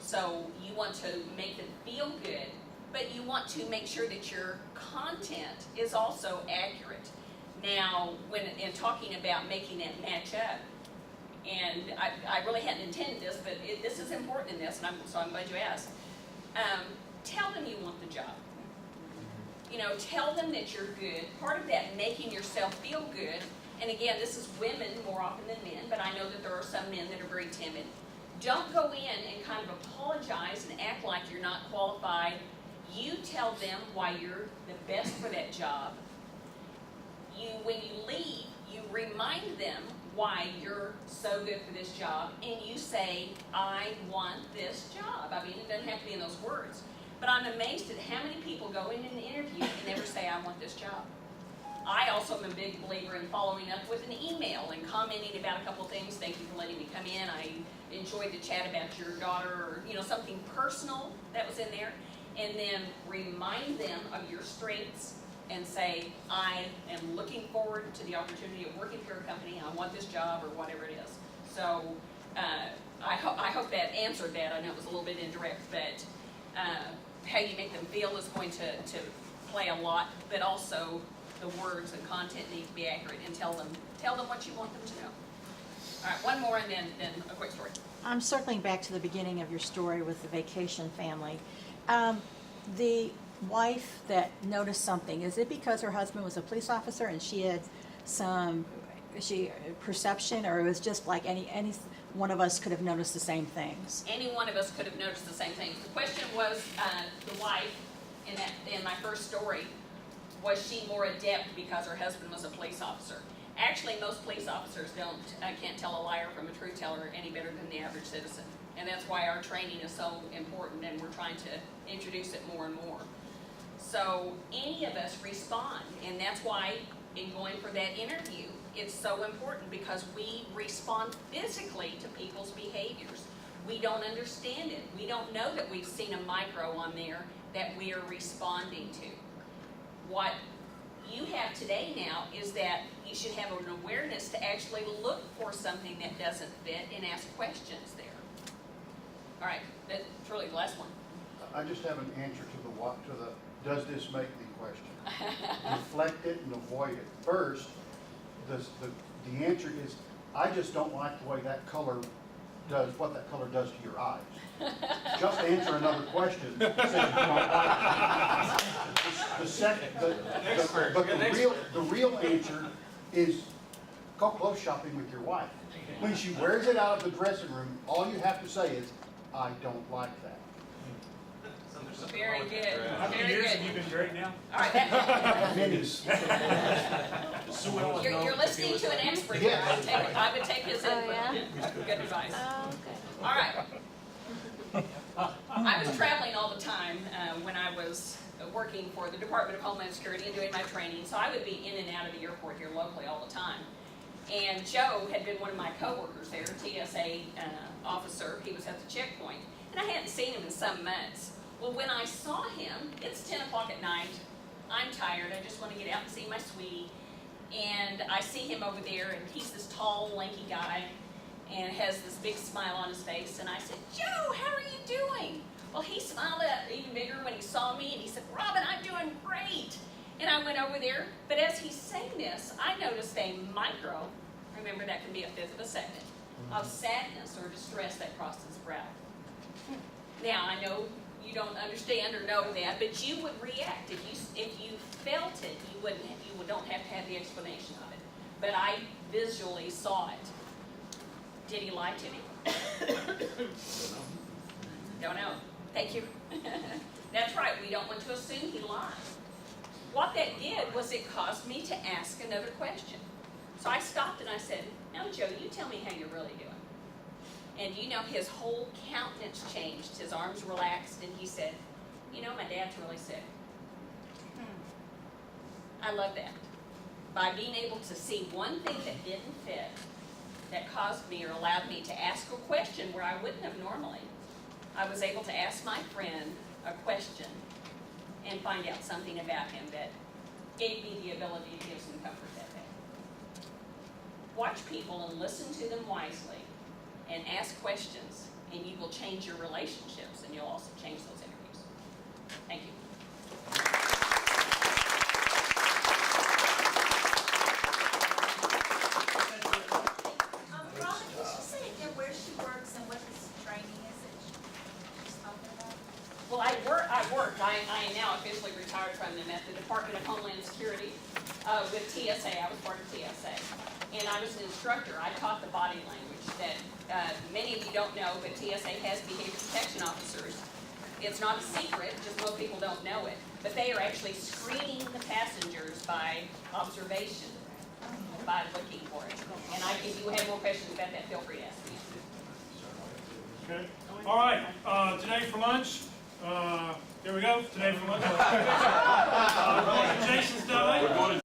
So you want to make them feel good, but you want to make sure that your content is also accurate. Now, in talking about making that match up, and I really hadn't intended this, but this is important in this, and so I'm glad you asked. Tell them you want the job. You know, tell them that you're good. Part of that making yourself feel good, and again, this is women more often than men, but I know that there are some men that are very timid. Don't go in and kind of apologize and act like you're not qualified. You tell them why you're the best for that job. When you leave, you remind them why you're so good for this job, and you say, I want this job. I mean, it doesn't have to be in those words. But I'm amazed at how many people go in an interview and never say, I want this job. I also am a big believer in following up with an email and commenting about a couple things. Thank you for letting me come in. I enjoyed the chat about your daughter, or something personal that was in there. And then remind them of your strengths and say, I am looking forward to the opportunity of working for your company, I want this job, or whatever it is. So, I hope that answered that. I know it was a little bit indirect, but how you make them feel is going to play a lot, but also the words and content need to be accurate, and tell them what you want them to know. All right, one more and then a quick story. I'm circling back to the beginning of your story with the vacation family. The wife that noticed something, is it because her husband was a police officer and she had some perception, or it was just like any one of us could have noticed the same things? Any one of us could have noticed the same things. The question was, the wife in my first story, was she more adept because her husband was a police officer? Actually, most police officers can't tell a liar from a truth teller any better than the average citizen. And that's why our training is so important, and we're trying to introduce it more and more. So any of us respond, and that's why in going for that interview, it's so important, because we respond physically to people's behaviors. We don't understand it. We don't know that we've seen a micro on there that we are responding to. What you have today now is that you should have an awareness to actually look for something that doesn't fit and ask questions there. All right, that's really the last one. I just have an answer to the does this make the question? Deflect it and avoid it. First, the answer is, I just don't like the way that color does, what that color does to your eyes. Just answer another question. Say you don't like it. The second, but the real answer is go clothes shopping with your wife. When she wears it out of the dressing room, all you have to say is, I don't like that. Very good. How many Very years good. have you been married now? All right. Minis. You're listening to an expert. Yes. I would take his input. yeah? Good advice. Oh, okay. All right. I was traveling all the time when I was working for the Department of Homeland Security and doing my training, so I would be in and out of the airport here locally all the time. And Joe had been one of my coworkers there, TSA officer. He was at the checkpoint, and I hadn't seen him in some months. Well, when I saw him, it's 10 o'clock at night. I'm tired. I just want to get out and see my sweetie. And I see him over there, and he's this tall, lanky guy, and has this big smile on his face. And I said, Joe, how are you doing? Well, he smiled even bigger when he saw me, and he said, Robin, I'm doing great. And I went over there, but as he's saying this, I noticed a micro, remember that can be a fifth of a second, of sadness or distress that crossed his brow. Now, I know you don't understand or know that, but you would react. If you felt it, you don't have to have the explanation of it. But I visually saw it. Did he lie to me? Don't know. Thank you. That's right, we don't want to assume he lied. What that did was it caused me to ask another question. So I stopped and I said, now Joe, you tell me how you're really doing. And you know, his whole countenance changed, his arms relaxed, and he said, you know, my dad's really sick. I love that. By being able to see one thing that didn't fit, that caused me or allowed me to ask a question where I wouldn't have normally, I was able to ask my friend a question and find out something about him that gave me the ability to give some comfort that day. Watch people and listen to them wisely and ask questions, and you will change your relationships, and you'll also change those interviews. Thank you. Robin, did she say again where she works and what this training is that she's talking about? Well, I am now officially retired from them at the Department of Homeland Security with TSA. I was part of TSA. And I was an instructor. I taught the body language that many of you don't know, but TSA has behavior protection officers. It's not a secret, just most people don't know it. But they are actually screening the passengers by observation, by looking for it. And if you have more questions about that, feel free to ask me. Okay. All right. Today for lunch. Here we go. Today for lunch. Jason's done it.